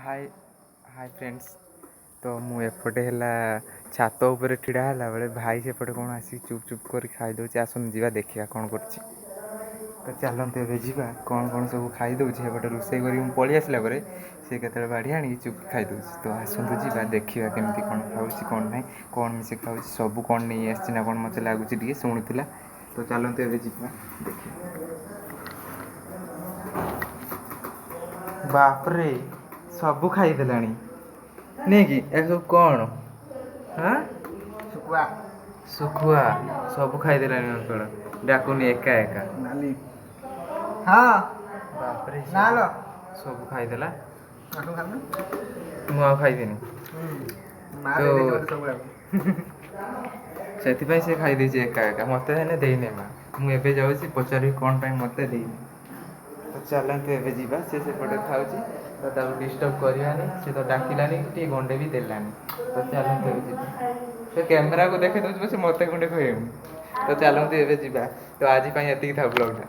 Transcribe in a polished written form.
हाय hi friends. तो मु एपटे है छात उपर ठिड़ा है बेले भाई सेपटे कौन आसी चुप चुप कर खाईदे आसन जा देखा कौन कर। तो चलते ए जा कौन कौन सब खाईदे एपटे रोसे कर पलि आसला सी के बाढ़ी आनी चुप खाईदे। तो आसतु जा देखा केमती कौन खाऊँ कौन ना कौन मिसे खाऊँ सब कौन नहीं आसना कौन मत लगुच शुणुला। तो चलते ए जा देखिए। बापरे सबू खाईदेला नहीं कि ए सब कौन हाँ शुखुआ सब खाईदेला अंकल डाकुनी एका एका हाँ बापरे ना लो सब खाईदेला खाना मु खाईदेनी तो से खाई एका एका मत देने माँ मुझे जाऊँगी पचारि कौन पाई मत देनी। तो चलते एवं जावा सेपटे खाऊँ तो डिस्टर्ब करानी सी तो डाकिलानी टे गंडे भी देलानी। तो चलते तो कैमेरा को देखे दूसरे से मत गंडे कहूँ। तो चलते एवं जावा। तो आज ये था ब्लॉग।